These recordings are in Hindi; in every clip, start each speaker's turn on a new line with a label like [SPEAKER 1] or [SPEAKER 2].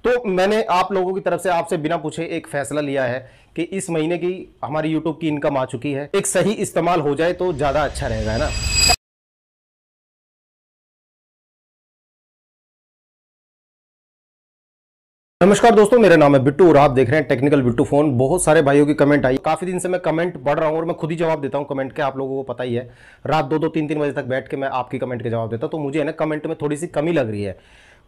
[SPEAKER 1] तो मैंने आप लोगों की तरफ से आपसे बिना पूछे एक फैसला लिया है कि इस महीने की हमारी YouTube की इनकम आ चुकी है। एक सही इस्तेमाल हो जाए तो ज्यादा अच्छा रहेगा, है ना। नमस्कार दोस्तों, मेरा नाम है बिट्टू और आप देख रहे हैं टेक्निकल बिट्टू फोन। बहुत सारे भाइयों की कमेंट आई, काफी दिन से मैं कमेंट पढ़ रहा हूं और मैं खुद ही जवाब देता हूं कमेंट के। आप लोगों को पता ही है, रात 2-2 3-3 बजे तक बैठ के मैं आपकी कमेंट के जवाब देता हूं। तो मुझे है ना कमेंट में थोड़ी सी कमी लग रही है।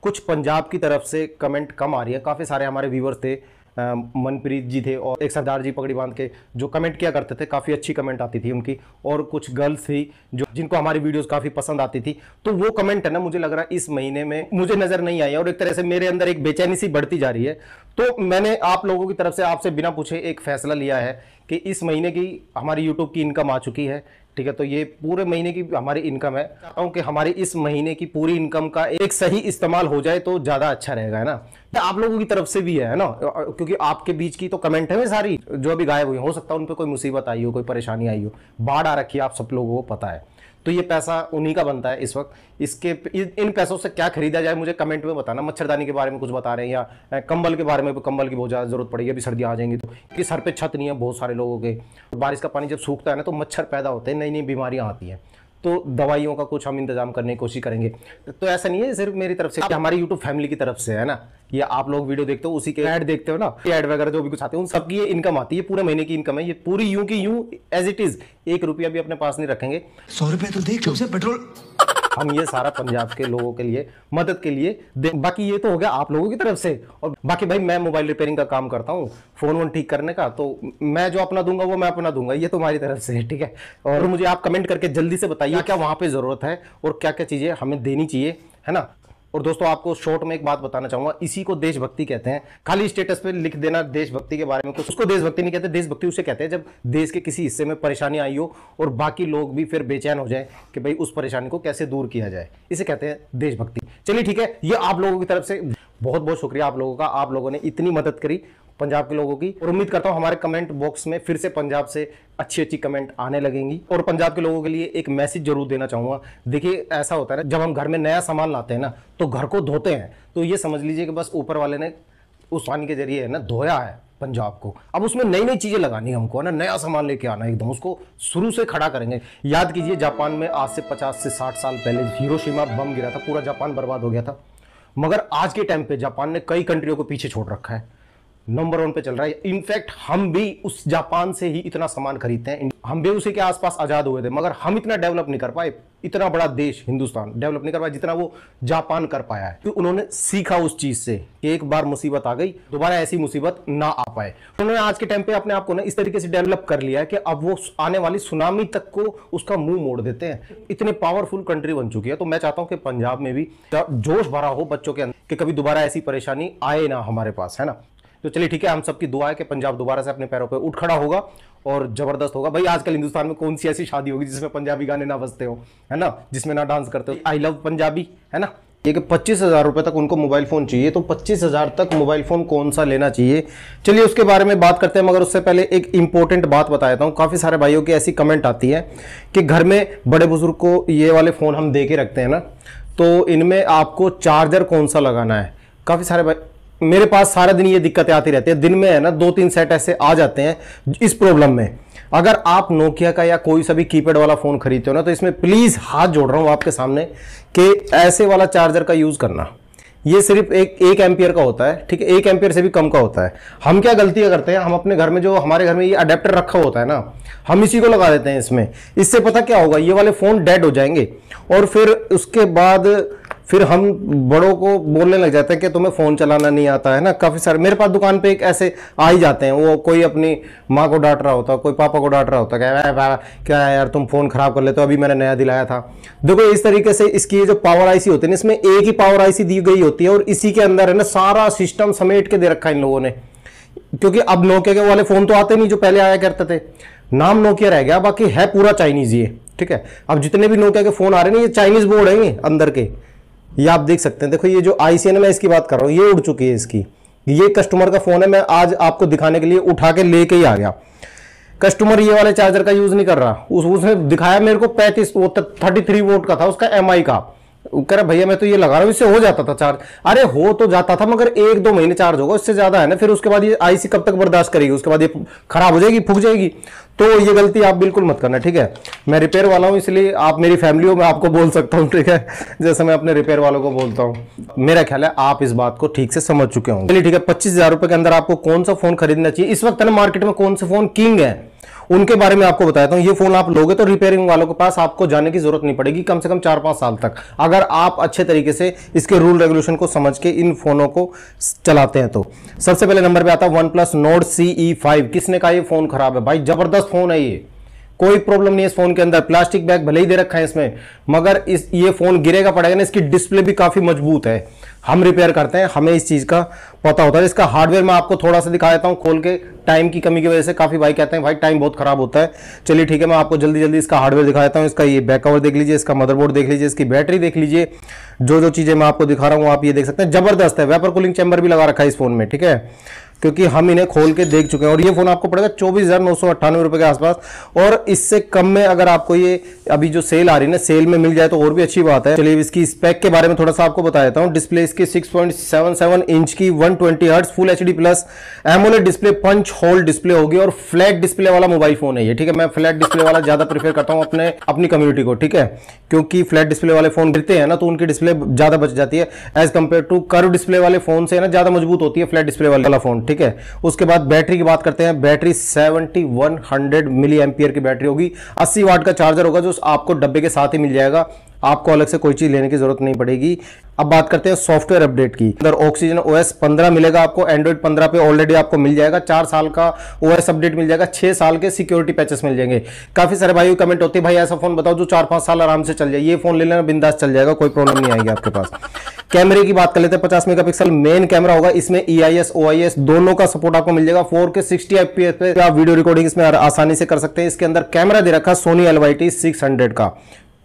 [SPEAKER 1] कुछ पंजाब की तरफ से कमेंट कम आ रही है। काफी सारे हमारे व्यूवर्स थे, मनप्रीत जी थे और एक सरदार जी पगड़ी बांध के जो कमेंट किया करते थे, काफ़ी अच्छी कमेंट आती थी उनकी। और कुछ गर्ल्स थी जो जिनको हमारी वीडियोस काफ़ी पसंद आती थी। तो वो कमेंट है ना, मुझे लग रहा है इस महीने में मुझे नज़र नहीं आई और एक तरह से मेरे अंदर एक बेचैनी सी बढ़ती जा रही है। तो मैंने आप लोगों की तरफ से आपसे बिना पूछे एक फैसला लिया है कि इस महीने की हमारी यूट्यूब की इनकम आ चुकी है, ठीक है। तो ये पूरे महीने की हमारी इनकम है। चाहता हूं कि हमारी इस महीने की पूरी इनकम का एक सही इस्तेमाल हो जाए तो ज्यादा अच्छा रहेगा, है ना। आप लोगों की तरफ से भी है ना, क्योंकि आपके बीच की तो कमेंट है वे सारी जो अभी गायब हुई। हो सकता है उन पर कोई मुसीबत आई हो, कोई परेशानी आई हो, बाढ़ आ रखी है, आप सब लोगों को पता है। तो ये पैसा उन्हीं का बनता है इस वक्त। इसके इन पैसों से क्या खरीदा जाए मुझे कमेंट में बताना। मच्छरदानी के बारे में कुछ बता रहे हैं या कंबल के बारे में, कंबल की बहुत ज़्यादा जरूरत पड़ेगी, अभी सर्दियाँ आ जाएंगी तो। कि सर पे छत नहीं है बहुत सारे लोगों के, बारिश का पानी जब सूखता है ना तो मच्छर पैदा होते हैं, नई नई बीमारियाँ आती हैं। तो दवाइयों का कुछ हम इंतजाम करने की कोशिश करेंगे। तो ऐसा नहीं है सिर्फ मेरी तरफ से, हमारी यूट्यूब फैमिली की तरफ से, है ना। ये आप लोग वीडियो देखते हो, उसी के ऐड देखते हो ना, ऐड वगैरह जो भी कुछ आते हैं उन सबकी ये इनकम आती है। पूरे महीने की इनकम है ये पूरी, यूं की यूं एज इट इज। 1 रुपया भी अपने पास नहीं रखेंगे।
[SPEAKER 2] 100 रुपए तो देख से पेट्रोल।
[SPEAKER 1] हम ये सारा पंजाब के लोगों के लिए मदद के लिए बाकी ये तो हो गया आप लोगों की तरफ से। और बाकी भाई मैं मोबाइल रिपेयरिंग का काम करता हूँ, फोन वोन ठीक करने का, तो मैं जो अपना दूंगा वो मैं अपना दूंगा, ये तुम्हारी तरफ से है, ठीक है। और मुझे आप कमेंट करके जल्दी से बताइए क्या वहां पे जरूरत है और क्या क्या चीजें हमें देनी चाहिए, है ना। और दोस्तों आपको शॉर्ट में एक बात बताना चाहूंगा, इसी को देशभक्ति कहते हैं। खाली स्टेटस पे लिख देना देशभक्ति के बारे में कुछ, उसको देशभक्ति नहीं कहते। देशभक्ति उसे कहते हैं जब देश के किसी हिस्से में परेशानी आई हो और बाकी लोग भी फिर बेचैन हो जाए कि भाई उस परेशानी को कैसे दूर किया जाए, इसे कहते हैं देशभक्ति। चलिए ठीक है, ये आप लोगों की तरफ से बहुत बहुत शुक्रिया आप लोगों का। आप लोगों ने इतनी मदद करी पंजाब के लोगों की, और उम्मीद करता हूं हमारे कमेंट बॉक्स में फिर से पंजाब से अच्छी अच्छी कमेंट आने लगेंगी। और पंजाब के लोगों के लिए एक मैसेज जरूर देना चाहूंगा। देखिए ऐसा होता है ना, जब हम घर में नया सामान लाते हैं ना तो घर को धोते हैं, तो ये समझ लीजिए कि बस ऊपर वाले ने उस पानी के जरिए है ना धोया है पंजाब को। अब उसमें नई नई चीजें लगानी हमको, है ना, नया सामान लेके आना, एकदम उसको शुरू से खड़ा करेंगे। याद कीजिए जापान में आज से 50 से 60 साल पहले हिरोशिमा बम गिरा था, पूरा जापान बर्बाद हो गया था। मगर आज के टाइम पे जापान ने कई कंट्रियों को पीछे छोड़ रखा है, नंबर 1 पे चल रहा है। इनफैक्ट हम भी उस जापान से ही इतना सामान खरीदते हैं। हम भी उसी के आसपास आजाद हुए थे, मगर हम इतना डेवलप नहीं कर पाए। इतना बड़ा देश हिंदुस्तान डेवलप नहीं कर पाया जितना वो जापान कर पाया है। तो उन्होंने सीखा उस चीज से कि एक बार मुसीबत आ गई, दोबारा ऐसी मुसीबत ना आ पाए। उन्होंने आज के टाइम पे अपने आप को ना इस तरीके से डेवलप कर लिया है कि अब वो आने वाली सुनामी तक को उसका मुंह मोड़ देते हैं। इतने पावरफुल कंट्री बन चुकी है। तो मैं चाहता हूं कि पंजाब में भी जोश भरा हो बच्चों के अंदर कि कभी दोबारा ऐसी परेशानी आए ना हमारे पास, है ना। तो चलिए ठीक है, हम सबकी दुआ है कि पंजाब दोबारा से अपने पैरों पे उठ खड़ा होगा और जबरदस्त होगा। भाई आजकल हिंदुस्तान में कौन सी ऐसी शादी होगी जिसमें पंजाबी गाने ना बजते हो, है ना, जिसमें ना डांस करते हो। आई लव पंजाबी, है ना। ये कि 25,000 रुपए तक उनको मोबाइल फोन चाहिए, तो 25,000 तक मोबाइल फोन कौन सा लेना चाहिए, चलिए उसके बारे में बात करते हैं। मगर उससे पहले एक इंपॉर्टेंट बात बता देता हूँ। काफी सारे भाइयों की ऐसी कमेंट आती है कि घर में बड़े बुजुर्ग को ये वाले फोन हम दे के रखते हैं ना, तो इनमें आपको चार्जर कौन सा लगाना है। काफी सारे भाई, मेरे पास सारा दिन ये दिक्कतें आती रहती है। दिन में है ना 2-3 सेट ऐसे आ जाते हैं इस प्रॉब्लम में। अगर आप नोकिया का या कोई सा भी कीपैड वाला फोन खरीदते हो ना, तो इसमें प्लीज हाथ जोड़ रहा हूं आपके सामने कि ऐसे वाला चार्जर का यूज करना। ये सिर्फ एक एम्पियर का होता है, ठीक है, 1 एम्पियर से भी कम का होता है। हम क्या गलतियां करते हैं, हम अपने घर में जो हमारे घर में ये अडेप्टर रखा होता है ना, हम इसी को लगा देते हैं इसमें। इससे पता क्या होगा, ये वाले फोन डेड हो जाएंगे और फिर उसके बाद फिर हम बड़ों को बोलने लग जाते हैं कि तुम्हें फोन चलाना नहीं आता, है ना। काफी सारे मेरे पास दुकान पे एक ऐसे आ ही जाते हैं, वो कोई अपनी माँ को डांट रहा होता, कोई पापा को डांट रहा होता, क्या यार तुम फोन खराब कर लेते हो, अभी मैंने नया दिलाया था। देखो इस तरीके से इसकी जो पावर आईसी होती है, इसमें एक ही पावर आईसी दी गई होती है और इसी के अंदर है ना सारा सिस्टम समेट के दे रखा है इन लोगों ने। क्योंकि अब नोकिया के वाले फोन तो आते नहीं जो पहले आया करते थे, नाम नोकिया रह गया, बाकी है पूरा चाइनीज ये, ठीक है। अब जितने भी नोकिया के फोन आ रहे हैं ये चाइनीज बोर्ड है ये अंदर के, ये आप देख सकते हैं। देखो ये जो आईसी है ना, मैं इसकी बात कर रहा हूँ, ये उड़ चुकी है इसकी। ये कस्टमर का फोन है, मैं आज आपको दिखाने के लिए उठा के लेके ही आ गया। कस्टमर ये वाले चार्जर का यूज नहीं कर रहा, उसने दिखाया मेरे को 33 वोल्ट 33 वोल्ट का था उसका एमआई का, वो कह रहा भैया मैं तो ये लगा रहा हूँ, इससे हो जाता था चार्ज। अरे हो तो जाता था, मगर 1-2 महीने चार्ज होगा, इससे ज्यादा है ना, फिर उसके बाद ये आईसी कब तक बर्दाश्त करेगी, उसके बाद ये खराब हो जाएगी, फूक जाएगी। तो ये गलती आप बिल्कुल मत करना, ठीक है। मैं रिपेयर वाला हूँ, इसलिए आप मेरी फैमिली हो, मैं आपको बोल सकता हूँ, ठीक है, जैसे मैं अपने रिपेयर वालों को बोलता हूँ। मेरा ख्याल है आप इस बात को ठीक से समझ चुके होंगे। चलिए ठीक है, 25,000 रुपए के अंदर आपको कौन सा फोन खरीदना चाहिए इस वक्त है ना, मार्केट में कौन से फोन किंग है उनके बारे में आपको बताता हूं। ये फोन आप लोगे तो रिपेयरिंग वालों के पास आपको जाने की जरूरत नहीं पड़ेगी, कम से कम 4-5 साल तक, अगर आप अच्छे तरीके से इसके रूल रेगुलेशन को समझ के इन फोनों को चलाते हैं तो। सबसे पहले नंबर पे आता है OnePlus Nord CE5। किसने कहा ये फोन खराब है? भाई जबरदस्त फोन है ये, कोई प्रॉब्लम नहीं है इस फोन के अंदर। प्लास्टिक बैग भले ही दे रखा है इसमें, मगर ये फोन गिरेगा पड़ेगा ना, इसकी डिस्प्ले भी काफी मजबूत है। हम रिपेयर करते हैं, हमें इस चीज का पता होता है। इसका हार्डवेयर मैं आपको थोड़ा सा दिखा देता हूं खोल के, टाइम की कमी की वजह से काफी भाई कहते हैं भाई टाइम बहुत खराब होता है। चलिए ठीक है, मैं आपको जल्दी जल्दी इसका हार्डवेयर दिखा देता हूं। इसका ये बैक कवर देख लीजिए, इसका मदरबोर्ड देख लीजिए, इसकी बैटरी देख लीजिए, जो जो चीजें मैं आपको दिखा रहा हूं आप ये देख सकते हैं। जबरदस्त है, वेपर कूलिंग चैम्बर भी लगा रखा है इस फोन में, ठीक है, क्योंकि हम इन्हें खोल के देख चुके हैं। और ये फोन आपको पड़ेगा 24,998 रुपए के आसपास, और इससे कम में अगर आपको ये अभी जो सेल आ रही है ना, सेल में मिल जाए तो और भी अच्छी बात है। चलिए इसकी स्पेक के बारे में थोड़ा सा आपको बता देता हूं। डिस्प्ले इसकी 6.77 इंच की 120 hertz full HD plus AMOLED display, punch hole display होगी, और फ्लैट डिस्प्ले वाला मोबाइल फोन है ये, ठीक है। मैं फ्लैट डिस्प्ले वाला ज्यादा प्रेफर करता हूं अपनी कम्युनिटी को, ठीक है, क्योंकि फ्लैट डिस्प्ले वाले फोन गिरते हैं ना तो उनकी डिस्प्ले ज्यादा बच जाती है as compare to curve display वाले फोन से ना, ज्यादा मजबूत होती है फ्लैट डिस्प्ले वाला फोन, ठीक है। उसके बाद बैटरी की बात करते हैं। बैटरी 7100 मिली एम्पियर की बैटरी होगी, 80 वाट का चार्जर होगा जो आपको डब्बे के साथ ही मिल जाएगा, आपको अलग से कोई चीज लेने की जरूरत नहीं पड़ेगी। अब बात करते हैं सॉफ्टवेयर अपडेट की। अंदर ऑक्सीजन OS 15 मिलेगा आपको, एंड्रॉइड 15 पे ऑलरेडी आपको मिल जाएगा। 4 साल का OS अपडेट मिल जाएगा, 6 साल के सिक्योरिटी पैचेस मिल जाएंगे। काफी सारे भाई कमेंट होते हैं भाई ऐसा फोन बताओ जो 4-5 साल आराम से चल जाए। ये फोन ले लेना, बिंदास चल जाएगा, कोई प्रॉब्लम नहीं आएगी आपके पास। कैमरे की बात कर लेते हैं। 50 मेगापिक्सल मेन कैमरा होगा, इसमें EIS OIS दोनों का सपोर्ट आपको मिल जाएगा। 4K 60 FPS पे आप वीडियो रिकॉर्डिंग इसमें आसानी से कर सकते हैं। इसके अंदर कैमरा दे रखा सोनी LYT 600 का।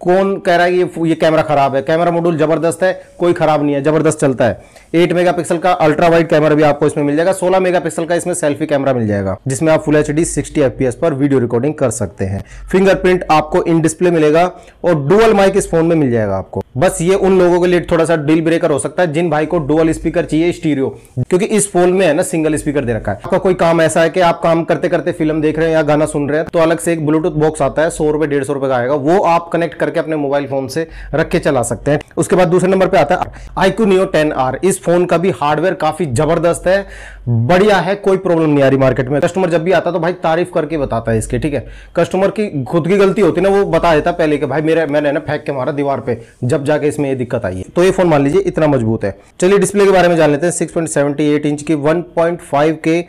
[SPEAKER 1] कौन कह रहा है ये कैमरा खराब है? कैमरा मॉड्यूल जबरदस्त है, कोई खराब नहीं है, जबरदस्त चलता है। 8 मेगापिक्सल का अल्ट्रा वाइड कैमरा भी आपको इसमें मिल जाएगा। 16 मेगापिक्सल का इसमें सेल्फी कैमरा मिल जाएगा, जिसमें आप फुल एचडी 60 FPS पर वीडियो रिकॉर्डिंग कर सकते हैं। फिंगरप्रिंट आपको इन डिस्प्ले मिलेगा, और डुअल माइक इस फोन में मिल जाएगा आपको। बस ये उन लोगों के लिए थोड़ा सा डील ब्रेकर हो सकता है जिन भाई को डुअल स्पीकर चाहिए स्टीरियो, क्योंकि इस फोन में है ना सिंगल स्पीकर दे रखा है। आपका कोई काम ऐसा है कि आप काम करते करते फिल्म देख रहे हैं या गाना सुन रहे हैं, तो अलग से एक ब्लूटूथ बॉक्स आता है, 100 रुपए 150 रुपए का आएगा, वो आप कनेक्ट करके अपने मोबाइल फोन से रख के चला सकते हैं। उसके बाद दूसरे नंबर पे आता है iQOO Neo 10R। इस फोन का भी हार्डवेयर काफी जबरदस्त है, बढ़िया है, कोई प्रॉब्लम नहीं आ रही मार्केट में। कस्टमर जब भी आता तो भाई तारीफ करके बताता है इसके, ठीक है। कस्टमर की खुद की गलती होती है ना, वो बता देता पहले कि भाई मैंने ना फेंक के मारा दीवार पे, जब जाके इसमें ये दिक्कत आई है। तो ये फोन मान लीजिए इतना मजबूत है। चलिए डिस्प्ले के बारे में जान लेते हैं। 6.78 इंच की 1.5K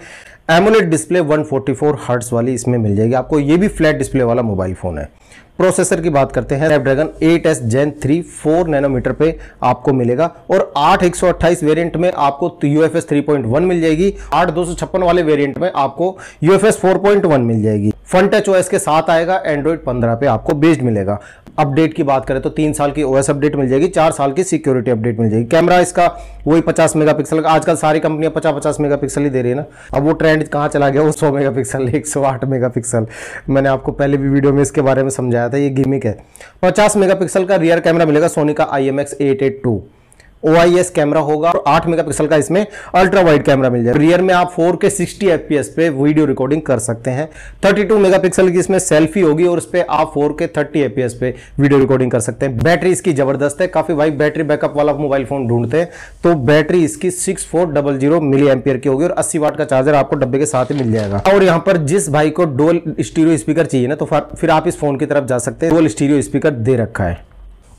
[SPEAKER 1] एमोलेड डिस्प्ले 144 हर्ट्ज वाली इसमें मिल जाएगी आपको। ये भी फ्लैट डिस्प्ले वाला मोबाइल फोन है। प्रोसेसर की बात करते हैं, स्नैपड्रैगन 8S Gen 3 4 नैनोमीटर पे आपको मिलेगा, और 8/128 वेरिएंट में आपको UFS 3.1 मिल जाएगी। 8/256 वाले वेरिएंट में आपको UFS 4.1 मिल जाएगी। फन टच OS के साथ आएगा, एंड्रॉइड 15 पे आपको बेस्ड मिलेगा। अपडेट की बात करें तो 3 साल की OS अपडेट मिल जाएगी, 4 साल की सिक्योरिटी अपडेट मिल जाएगी। कैमरा इसका वही 50 मेगापिक्सल का, आजकल सारी कंपनियां 50-50 मेगापिक्सल ही दे रही है ना। अब वो ट्रेंड कहाँ चला गया, वो 100 मेगापिक्सल 108 मेगापिक्सल। मैंने आपको पहले भी वीडियो में इसके बारे में समझाया था, ये गिमिक है। 50 मेगापिक्सल का रियर कैमरा मिलेगा सोनी का IMX882। OIS कैमरा होगा, और 8 मेगापिक्सल का इसमें अल्ट्रा वाइड कैमरा मिल जाएगा। रियर में आप 4K 60 FPS पे वीडियो रिकॉर्डिंग कर सकते हैं। 32 मेगापिक्सल की इसमें सेल्फी होगी, और इस पे आप 4K 30 FPS पे वीडियो रिकॉर्डिंग कर सकते हैं। बैटरी इसकी जबरदस्त है, काफी भाई बैटरी बैकअप वाला मोबाइल फोन ढूंढते हैं तो बैटरी इसकी 6400 मिली एम्पियर की होगी, और 80 वाट का चार्जर आपको डब्बे के साथ ही मिल जाएगा। और यहाँ पर जिस भाई को डुअल स्टीरियो स्पीकर चाहिए ना, तो फिर आप इस फोन की तरफ जा सकते हैं। डुअल स्टीरियो स्पीकर दे रखा है,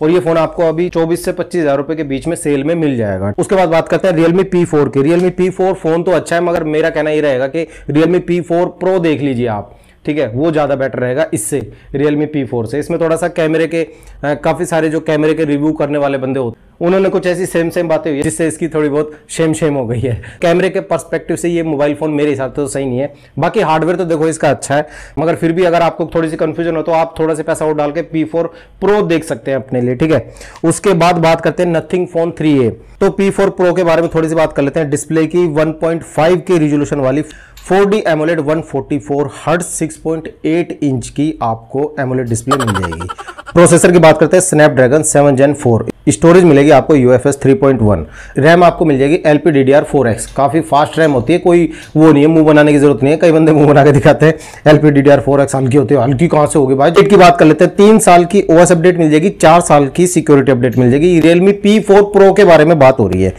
[SPEAKER 1] और ये फोन आपको अभी 24 से 25,000 रुपए के बीच में सेल में मिल जाएगा। उसके बाद बात करते हैं Realme P4 की। Realme P4 फोन तो अच्छा है, मगर मेरा कहना ये रहेगा कि Realme P4 Pro देख लीजिए आप, ठीक है, वो ज्यादा बेटर रहेगा इससे, Realme P4 से। इसमें थोड़ा सा कैमरे के काफी सारे जो कैमरे के रिव्यू करने वाले बंदे होते, उन्होंने कुछ ऐसी सेम बातें हुई है जिससे इसकी थोड़ी बहुत शेम हो गई है। कैमरे के पर्सपेक्टिव से ये मोबाइल फोन मेरे हिसाब से तो सही नहीं है। बाकी हार्डवेयर तो देखो इसका अच्छा है, मगर फिर भी अगर आपको थोड़ी सी कंफ्यूजन हो तो आप थोड़ा सा पैसा और डाल के P4 Pro देख सकते हैं अपने लिए, ठीक है। उसके बाद बात करते हैं Nothing Phone 3a। तो P4 Pro के बारे में थोड़ी सी बात कर लेते हैं। डिस्प्ले की 1.5K रिजोल्यूशन वाली 4D AMOLED 144 हर्ट्ज 6.8 इंच की आपको AMOLED डिस्प्ले मिल जाएगी। प्रोसेसर की बात करते हैं, स्नैपड्रैगन 7 Gen 4। स्टोरेज मिलेगी आपको UFS 3.1, रैम आपको मिल जाएगी LPDDR4X, काफ़ी फास्ट रैम होती है, कोई वो नहीं है, मुंह बनाने की जरूरत नहीं है। कई बंदे मुंह बना के दिखाते हैं LPDDR4X हल्की होती है, हल्की कहाँ से होगी भाई। डेट की बात कर लेते हैं, 3 साल की OS अपडेट मिल जाएगी, 4 साल की सिक्योरिटी अपडेट मिल जाएगी। Realme P4 Pro के बारे में बात हो रही है।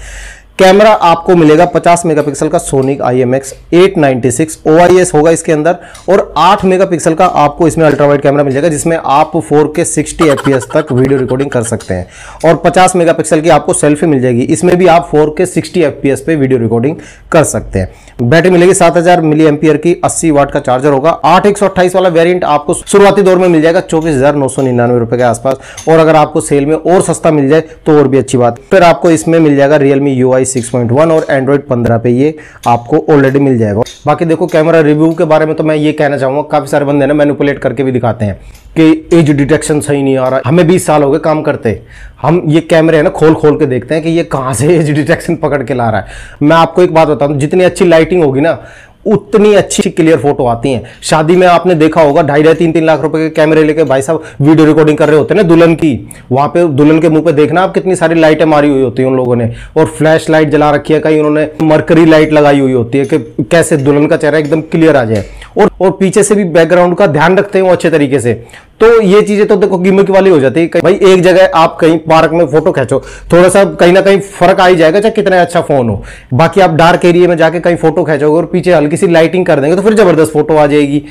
[SPEAKER 1] कैमरा आपको मिलेगा 50 मेगापिक्सल का सोनिक IMX 896 OIS होगा इसके अंदर, और 8 मेगापिक्सल का आपको इसमें अल्ट्रा वाइड कैमरा मिल जाएगा, जिसमें आप 4K 60 FPS तक वीडियो रिकॉर्डिंग कर सकते हैं। और 50 मेगापिक्सल की आपको सेल्फी मिल जाएगी, इसमें भी आप 4K 60 FPS पे वीडियो रिकॉर्डिंग कर सकते हैं। बैटरी मिलेगी 7000 मिली एम्पियर की, 80 वाट का चार्जर होगा। 8/128 वाला वेरिएंट आपको शुरुआती दौर में मिल जाएगा 24,999 रुपए के आसपास, और अगर आपको सेल में और सस्ता मिल जाए तो और भी अच्छी बात। फिर आपको इसमें मिल जाएगा Realme UI 6.1 और Android 15 पे ये आपको ऑलरेडी मिल जाएगा। बाकी देखो कैमरा रिव्यू के बारे में तो मैं ये कहना चाहूंगा, काफी सारे बंदे ना मैनिपुलेट करके भी दिखाते हैं कि एज डिटेक्शन सही नहीं आ रहा। हमें 20 साल हो गए काम करते, हम ये कैमरे है ना खोल खोल के देखते हैं कि ये कहां से एज डिटेक्शन पकड़ के ला रहा है। मैं आपको एक बात बताऊं, जितनी अच्छी लाइटिंग होगी ना उतनी अच्छी क्लियर फोटो आती हैं। शादी में आपने देखा होगा 2.5-3 लाख रुपए के कैमरे लेके भाई साहब वीडियो रिकॉर्डिंग कर रहे होते हैं ना दुल्हन की, वहां पे दुल्हन के मुंह पे देखना आप कितनी सारी लाइटें मारी हुई होती है उन लोगों ने, और फ्लैश लाइट जला रखी है, कहीं उन्होंने मरकरी लाइट लगाई हुई होती है कि कैसे दुल्हन का चेहरा एकदम क्लियर आ जाए, और पीछे से भी बैकग्राउंड का ध्यान रखते हैं वो अच्छे तरीके से। तो ये चीजें तो देखो गिमिक वाली हो जाती है। भाई एक जगह आप कहीं पार्क में फोटो खींचो, थोड़ा सा कहीं ना कहीं फर्क आ ही जाएगा चाहे कितना अच्छा फोन हो। बाकी आप डार्क एरिया में जाके कहीं फोटो खींचोगे और पीछे हल्की सी लाइटिंग कर देंगे तो फिर जबरदस्त फोटो आ जाएगी।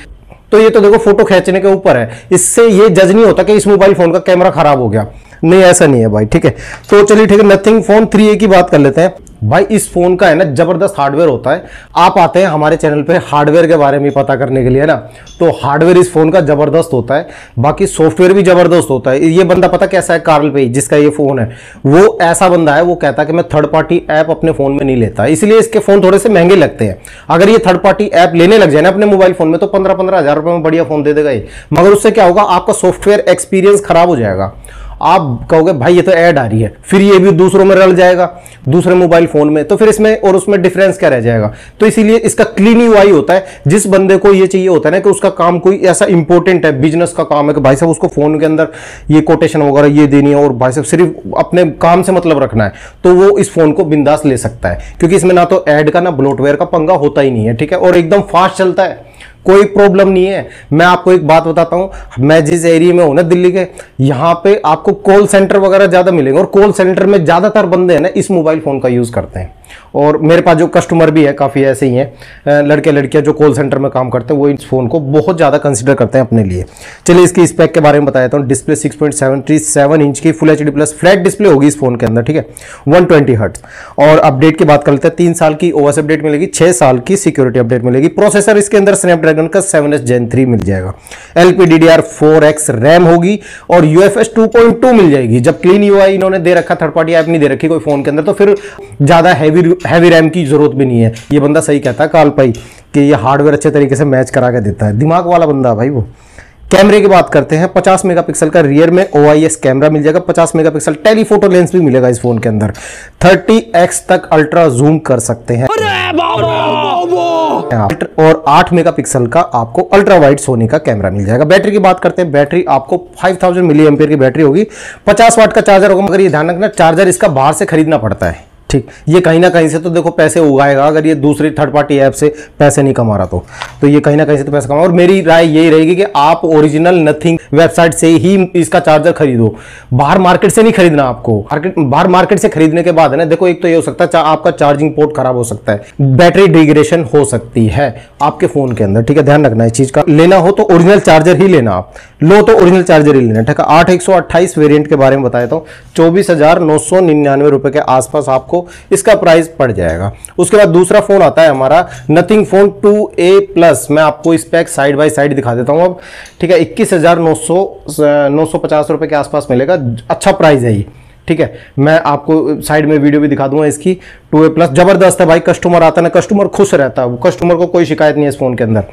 [SPEAKER 1] तो ये तो देखो फोटो खींचने के ऊपर है, इससे ये जज नहीं होता कि इस मोबाइल फोन का कैमरा खराब हो गया, नहीं ऐसा नहीं है भाई, ठीक है। तो चलिए ठीक है, नथिंग फोन 3A की बात कर लेते हैं। भाई इस फोन का है ना जबरदस्त हार्डवेयर होता है। आप आते हैं हमारे चैनल पे हार्डवेयर के बारे में पता करने के लिए ना, तो हार्डवेयर इस फोन का जबरदस्त होता है, बाकी सॉफ्टवेयर भी जबरदस्त होता है। ये बंदा पता कैसा है, कार्ल पे जिसका ये फोन है, वो ऐसा बंदा है, वो कहता है कि मैं थर्ड पार्टी ऐप अपने फोन में नहीं लेता, इसलिए इसके फोन थोड़े से महंगे लगते हैं। अगर ये थर्ड पार्टी ऐप लेने लग जाए ना अपने मोबाइल फोन में तो 15-15 हजार रुपए में बढ़िया फोन दे देगा ये, मगर उससे क्या होगा, आपका सॉफ्टवेयर एक्सपीरियंस खराब हो जाएगा। आप कहोगे भाई ये तो ऐड आ रही है, फिर ये भी दूसरों में रल जाएगा, दूसरे मोबाइल फोन में, तो फिर इसमें और उसमें डिफरेंस क्या रह जाएगा। तो इसीलिए इसका क्लीन यूआई होता है। जिस बंदे को ये चाहिए होता है ना कि उसका काम कोई ऐसा इंपॉर्टेंट है, बिजनेस का काम है कि भाई साहब उसको फोन के अंदर ये कोटेशन वगैरह ये देनी है और भाई साहब सिर्फ अपने काम से मतलब रखना है, तो वो इस फोन को बिंदास ले सकता है, क्योंकि इसमें ना तो ऐड का ना ब्लोटवेयर का पंगा होता ही नहीं है, ठीक है, और एकदम फास्ट चलता है, कोई प्रॉब्लम नहीं है। मैं आपको एक बात बताता हूं, मैं जिस एरिया में हूं ना दिल्ली के, यहां पे आपको कॉल सेंटर वगैरह ज्यादा मिलेंगे, और कॉल सेंटर में ज्यादातर बंदे हैं ना इस मोबाइल फोन का यूज करते हैं। और मेरे पास जो कस्टमर भी है काफ़ी ऐसे ही हैं, लड़के लड़कियां जो कॉल सेंटर में काम करते हैं, वो इस फोन को बहुत ज़्यादा कंसीडर करते हैं अपने लिए। चलिए इसकी स्पेक के बारे में बता देता हूँ। डिस्प्ले 6.77 इंच की full HD plus flat display होगी इस फोन के अंदर, ठीक है, 120 हर्ट्ज। और अपडेट की बात कर लेते हैं, 3 साल की OS अपडेट मिलेगी, 6 साल की सिक्योरिटी अपडेट मिलेगी। प्रोसेसर इसके अंदर स्नैपड्रैगन का 7S Gen 3 मिल जाएगा, LPDDR4X रैम होगी, और UFS 2.2 मिल जाएगी। जब क्लीन UI इन्होंने दे रखा, थर्ड पार्टी ऐप नहीं दे रखी कोई फोन के अंदर, तो फिर ज़्यादा हैवी रैम की जरूरत भी नहीं है। ये बंदा सही कहता है काल पाई कि ये हार्डवेयर अच्छे तरीके से मैच करा के देता है, दिमाग वाला बंदा भाई वो। कैमरे की बात करते हैं, 50 मेगापिक्सल का रियर में OIS कैमरा मिल जाएगा, 50 मेगापिक्सल टेलीफोटो लेंस भी मिलेगा इस फोन के अंदर, 30x तक अल्ट्रा जूम कर सकते हैं, और 8 मेगापिक्सल का आपको अल्ट्रा वाइड सोनी का कैमरा मिल जाएगा। बैटरी की बात करते हैं, बैटरी आपको 5000 मिली एम्पियर की बैटरी होगी, 50 वाट का चार्जर होगा, मगर ये ध्यान रखना चार्जर इसका बाहर से खरीदना पड़ता है, ठीक, ये कहीं ना कहीं से तो देखो पैसे उगाएगा, अगर ये दूसरी थर्ड पार्टी ऐप से पैसे नहीं कमा रहा तो ये कहीं ना कहीं से तो पैसे कमा। और मेरी राय यही रहेगी कि आप ओरिजिनल नथिंग वेबसाइट से ही इसका चार्जर खरीदो, बाहर मार्केट से नहीं खरीदना आपको। बाहर मार्केट से खरीदने के बाद है ना, देखो एक तो ये हो सकता है आपका चार्जिंग पोर्ट खराब हो सकता है, बैटरी डिग्रेडेशन हो सकती है आपके फोन के अंदर, ठीक है, ध्यान रखना इस चीज का। लेना हो तो ओरिजिनल चार्जर ही लेना, आप लो तो ओरिजिनल चार्जर ही लेना, ठीक है। 8/128 वेरिएंट के बारे में बताया तो 24,999 रुपए के आसपास आपको इसका प्राइस पड़ जाएगा। उसके बाद दूसरा फोन आता है हमारा नथिंग फोन 2A प्लस। मैं आपको स्पेक साइड बाय साइड दिखा देता हूं अब, ठीक है, 21,950 रुपए के आसपास मिलेगा, अच्छा प्राइस है ये, ठीक है। मैं आपको साइड में वीडियो भी दिखा दूंगा इसकी। 2A प्लस जबरदस्त है भाई, कस्टमर आता है ना, कस्टमर खुश रहता है, कस्टमर को कोई शिकायत नहीं है इस फोन के अंदर।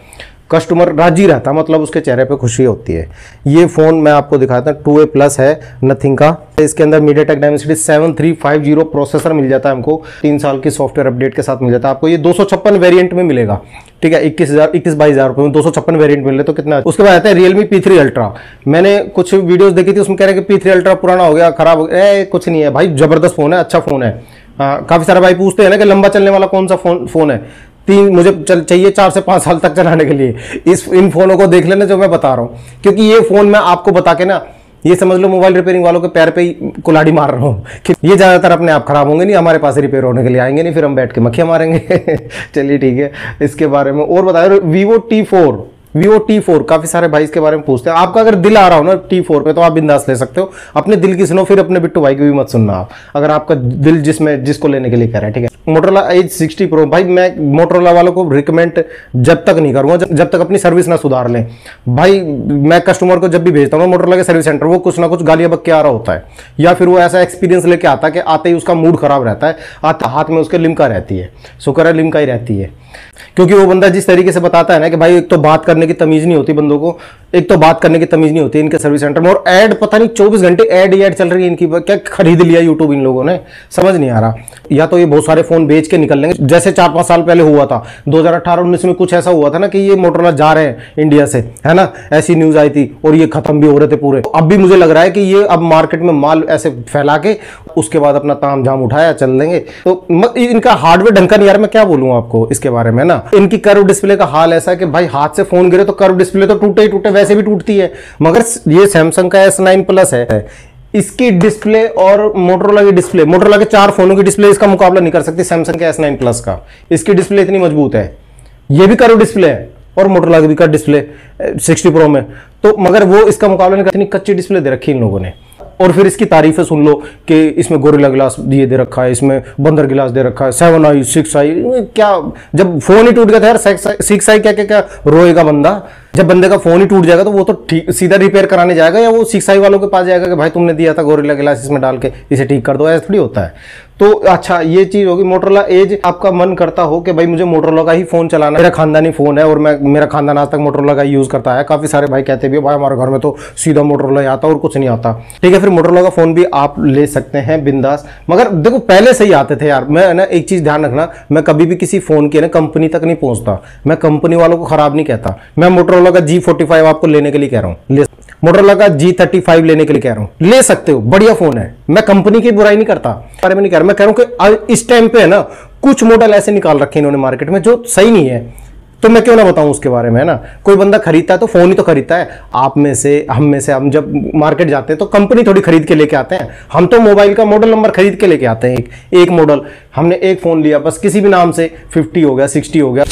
[SPEAKER 1] कस्टमर राजी रहता, मतलब उसके चेहरे पे खुशी होती है। ये फ़ोन मैं आपको दिखाता हूँ, 2A+ है नथिंग का। इसके अंदर MediaTek Dimensity 7350 प्रोसेसर मिल जाता है हमको, 3 साल की सॉफ्टवेयर अपडेट के साथ मिल जाता है आपको। ये 256 वेरिएंट में मिलेगा, ठीक है, 21-22 रुपये में 256 वेरिएंट मिले तो कितना। उसके बाद आता है Realme P3 Ultra। मैंने कुछ वीडियोस देखी थी, उसमें कह रहे हैं कि P3 Ultra पुराना हो गया, खराब हो गया। कुछ नहीं है भाई, जबरदस्त फ़ोन है, अच्छा फ़ोन है। काफ़ी सारे भाई पूछते हैं ना कि लंबा चलने वाला कौन सा फ़ोन है। मुझे चाहिए 4 से 5 साल तक चलाने के लिए। इन फोनों को देख लेना जो मैं बता रहा हूँ, क्योंकि ये फोन मैं आपको बता के ना, ये समझ लो मोबाइल रिपेयरिंग वालों के पैर पे ही कुल्हाड़ी मार रहा हूँ कि ये ज्यादातर अपने आप खराब होंगे नहीं, हमारे पास रिपेयर होने के लिए आएंगे नहीं, फिर हम बैठ के मक्खियां मारेंगे। चलिए ठीक है, इसके बारे में और बताया। Vivo T4 काफी सारे भाई इसके बारे में पूछते हैं। आपका अगर दिल आ रहा हो ना T4 पे तो आप बिंदास ले सकते हो, अपने दिल की सुनो, फिर अपने बिट्टू भाई की भी मत सुनना आप, अगर आपका दिल जिसको लेने के लिए कह रहा है, ठीक है। Motorola Edge 60 Pro भाई मैं Motorola वालों को रिकमेंड जब तक नहीं करूंगा जब तक अपनी सर्विस ना सुधार लें। भाई मैं कस्टमर को जब भी भेजता हूँ Motorola के सर्विस सेंटर, वो कुछ ना कुछ गालियां बक के आ रहा होता है, या फिर वो ऐसा एक्सपीरियंस लेके आता है कि आते ही उसका मूड खराब रहता है, आते हाथ में उसके लिम्का रहती है, शुक्र है लिम्का ही रहती है। क्योंकि वो बंदा जिस तरीके से बताता है ना कि भाई एक तो बात करने की तमीज नहीं होती बंदों को, एक तो बात करने की तमीज नहीं होती इनके सर्विस सेंटर में, और ऐड पता नहीं 24 घंटे ऐड चल रही है इनकी। क्या खरीद लिया यूट्यूब इन लोगों ने, समझ नहीं आ रहा। या तो ये बहुत सारे फोन बेच के निकल लेंगे, जैसे 4-5 साल पहले हुआ था, 2018-19 में कुछ ऐसा हुआ था ना कि ये मोटरोला जा रहे हैं इंडिया से, है ना, ऐसी न्यूज आई थी, और ये खत्म भी हो रहे थे पूरे। अब भी मुझे लग रहा है कि ये अब मार्केट में माल ऐसे फैला के उसके बाद अपना ताम झाम उठाया चल देंगे। तो इनका हार्डवेयर ढंग का नहीं, यार मैं क्या बोलूं आपको इसके बारे में ना। इनकी कर्व डिस्प्ले का हाल ऐसा है कि भाई हाथ से फोन गिरे तो कर्व डिस्प्ले तो टूटे ही टूटे, वैसे भी टूटती है। मगर ये सैमसंग का S9 Plus है, इसकी डिस्प्ले और मोटरोला की डिस्प्ले, मोटरोला के 4 फोनों की डिस्प्ले इसका मुकाबला नहीं कर सकती सैमसंग के S9 Plus का। इसकी डिस्प्ले इतनी मजबूत है, ये भी कर्व डिस्प्ले है, और मोटरोला की भी कर्व डिस्प्ले 60 Pro में, तो मगर वो इसका मुकाबला नहीं कर, इतनी कच्ची डिस्प्ले दे रखी इन लोगों ने। और फिर इसकी तारीफें सुन लो कि इसमें गोरिल्ला ग्लास ये दे रखा है, इसमें बंदर गिलास दे रखा है, 7i 6i, क्या जब फोन ही टूट गया था यार 6i क्या रोएगा बंदा। जब बंदे का फोन ही टूट जाएगा तो वो तो सीधा रिपेयर कराने जाएगा, या वो 6i वालों के पास जाएगा कि भाई तुमने दिया था गोरिल्ला ग्लास इसमें डाल के इसे ठीक कर दो, ऐसा थोड़ी होता है। तो अच्छा ये चीज होगी। मोटरोला एज, आपका मन करता हो कि भाई मुझे मोटरोला का ही फोन चलाना, मेरा खानदानी फोन है और मेरा खानदान आज तक मोटरोला का यूज करता है। काफी सारे भाई कहते भी भाई हमारे घर में तो सीधा मोटरोला ही आता और कुछ नहीं आता, ठीक है, फिर मोटरोला का फोन भी आप ले सकते हैं बिंदास। मगर देखो पहले से ही आते थे यार, मैं ना एक चीज ध्यान रखना, मैं कभी भी किसी फोन के ना कंपनी तक नहीं पहुंचता, मैं कंपनी वालों को खराब नहीं कहता। मैं मोटरोला का G45 आपको लेने के लिए कह रहा हूँ, मोटरोला का G35 लेने के लिए कह रहा हूं, ले सकते हो, बढ़िया फोन है। मैं कंपनी की बुराई नहीं करता, बारे में नहीं कह रहा, मैं कह रहा हूं कि इस टाइम पे है ना कुछ मॉडल ऐसे निकाल रखे इन्होंने मार्केट में जो सही नहीं है, तो मैं क्यों ना बताऊं उसके बारे में, है ना। कोई बंदा खरीदता है तो फोन ही तो खरीदता है। आप में से हम जब मार्केट जाते हैं तो कंपनी थोड़ी खरीद के लेके आते हैं, हम तो मोबाइल का मॉडल नंबर खरीद के लेके आते हैं। एक मॉडल हमने एक फोन लिया बस, किसी भी नाम से 50 हो गया, 60 हो गया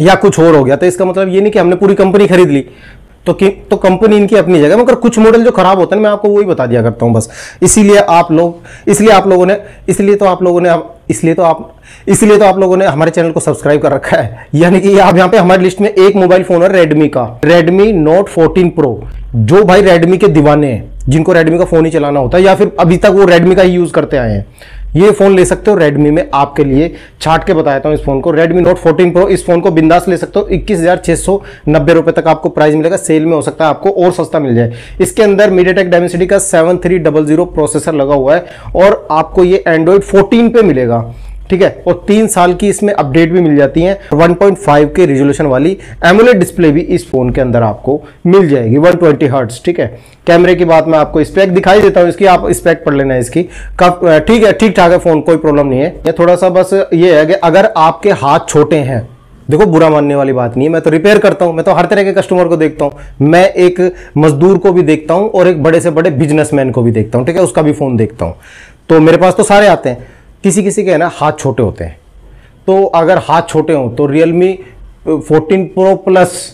[SPEAKER 1] या कुछ और हो गया, तो इसका मतलब ये नहीं कि हमने पूरी कंपनी खरीद ली। तो कंपनी इनकी अपनी जगह, मगर कुछ मॉडल जो खराब होते हैं मैं आपको वही बता दिया करता हूं बस। इसलिए आप लोगों ने हमारे चैनल को सब्सक्राइब कर रखा है, यानी कि आप यहाँ पे हमारी लिस्ट में एक मोबाइल फोन है रेडमी का, Redmi Note 14 Pro। जो भाई रेडमी के दीवाने हैं, जिनको रेडमी का फोन ही चलाना होता है या फिर अभी तक वो रेडमी का ही यूज करते आए हैं, ये फोन ले सकते हो रेडमी में। आपके लिए छाट के बताता हूं इस फोन को, Redmi Note 14 Pro, इस फोन को बिंदास ले सकते हो। 21,690 रुपए तक आपको प्राइस मिलेगा, सेल में हो सकता है आपको और सस्ता मिल जाए। इसके अंदर MediaTek Dimensity का 7300 प्रोसेसर लगा हुआ है, और आपको ये Android 14 पे मिलेगा, ठीक है, और 3 साल की इसमें अपडेट भी मिल जाती है। 1.5 के रिजोल्यूशन वाली AMOLED डिस्प्ले भी इस फोन के अंदर आपको मिल जाएगी, 120 हर्ट्ज, ठीक है। कैमरे की बात मैं आपको स्पेक दिखाई देता हूं इसकी, आप स्पेक पढ़ लेना इसकी, ठीक है, ठीक ठाक है फोन, कोई प्रॉब्लम नहीं है। ये थोड़ा सा बस ये है कि अगर आपके हाथ छोटे हैं, देखो बुरा मानने वाली बात नहीं है, मैं तो रिपेयर करता हूं, मैं तो हर तरह के कस्टमर को देखता हूं, मैं एक मजदूर को भी देखता हूं और एक बड़े से बड़े बिजनेसमैन को भी देखता हूं, ठीक है, उसका भी फोन देखता हूं। तो मेरे पास तो सारे आते हैं, किसी किसी के है ना हाथ छोटे होते हैं, तो अगर हाथ छोटे हों तो Realme 14 Pro Plus,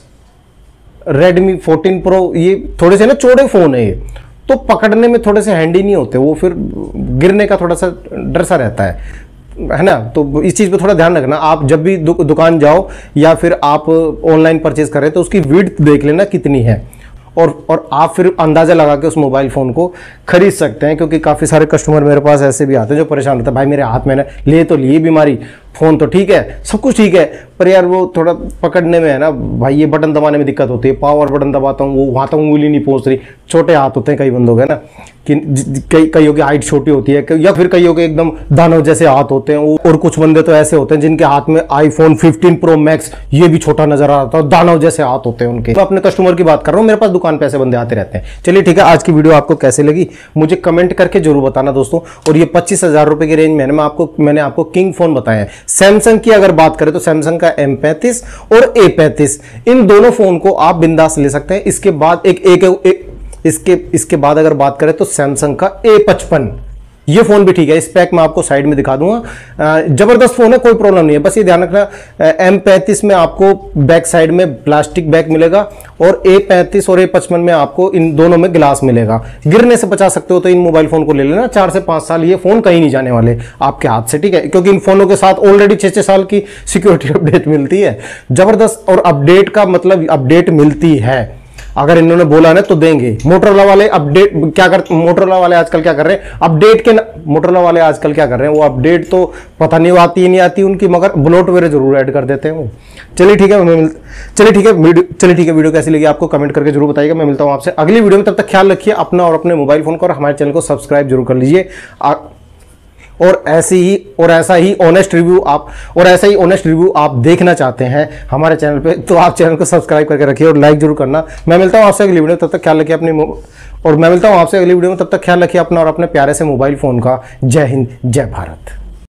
[SPEAKER 1] Redmi 14 Pro, ये थोड़े से ना चौड़े फोन है, ये तो पकड़ने में थोड़े से हैंडी नहीं होते, वो फिर गिरने का थोड़ा सा डर सा रहता है ना। तो इस चीज़ पे थोड़ा ध्यान रखना। आप जब भी दुकान जाओ या फिर आप ऑनलाइन परचेज करें तो उसकी विड्थ देख लेना कितनी है, और आप फिर अंदाजा लगा के उस मोबाइल फोन को खरीद सकते हैं। क्योंकि काफ़ी सारे कस्टमर मेरे पास ऐसे भी आते हैं जो परेशान होते हैं, भाई मेरे हाथ में ले तो लिए बीमारी फोन तो ठीक है, सब कुछ ठीक है, पर यार वो थोड़ा पकड़ने में है ना भाई, ये बटन दबाने में दिक्कत होती है। पावर बटन दबाता हूँ, वो वहां तक उंगली नहीं पहुंच रही। छोटे हाथ होते हैं कई बंदों के ना, कि कईयों की हाइट छोटी होती है, या फिर कईयों के एकदम दानव जैसे हाथ होते हैं। और कुछ बंदे तो ऐसे होते हैं जिनके हाथ में आईफोन 15 प्रो मैक्स, ये भी छोटा नजर आ रहा था, दानव जैसे हाथ होते हैं उनके। तो अपने कस्टमर की बात कर रहा हूँ, मेरे पास दुकान पे ऐसे बंदे आते रहते हैं। चलिए ठीक है, आज की वीडियो आपको कैसे लगी मुझे कमेंट करके जरूर बताना दोस्तों। और ये 25,000 रुपए की रेंज में मैंने आपको किंग फोन बताया है। सैमसंग की अगर बात करें तो सैमसंग का M35 और A35, इन दोनों फोन को आप बिंदास ले सकते हैं। इसके बाद इसके बाद अगर बात करें तो सैमसंग का A55, ये फोन भी ठीक है। स्पेक मैं आपको साइड में दिखा दूंगा, जबरदस्त फोन है, कोई प्रॉब्लम नहीं है। बस ये ध्यान रखना, M35 में आपको बैक साइड में प्लास्टिक बैक मिलेगा, और A35 और A55 में आपको इन दोनों में ग्लास मिलेगा। गिरने से बचा सकते हो तो इन मोबाइल फोन को ले लेना। 4 से 5 साल ये फोन कहीं नहीं जाने वाले आपके हाथ से, ठीक है, क्योंकि इन फोनों के साथ ऑलरेडी 6-6 साल की सिक्योरिटी अपडेट मिलती है, जबरदस्त। और अपडेट का मतलब अपडेट मिलती है, अगर इन्होंने बोला ना तो देंगे। मोटरोला वाले अपडेट क्या करते, मोटरोला वाले आजकल क्या कर रहे हैं, अपडेट के मोटरोला वाले आजकल क्या कर रहे हैं, वो अपडेट तो पता नहीं आती नहीं आती उनकी, मगर ब्लोटवेयर जरूर ऐड कर देते हैं वो। चलिए ठीक है, चलिए ठीक है, वीडियो कैसी लगी आपको कमेंट करके जरूर बताइएगा। मैं मिलता हूं आपसे अगली वीडियो में, तब तक ख्याल रखिए अपना और अपने मोबाइल फोन का, और हमारे चैनल को सब्सक्राइब जरूर कर लीजिए। और ऐसा ही ऑनेस्ट रिव्यू आप देखना चाहते हैं हमारे चैनल पे, तो आप चैनल को सब्सक्राइब करके रखिए और लाइक जरूर करना। मैं मिलता हूं आपसे अगली वीडियो में, तब तक ख्याल रखिए अपने और प्यारे से मोबाइल फोन का। जय हिंद, जय भारत।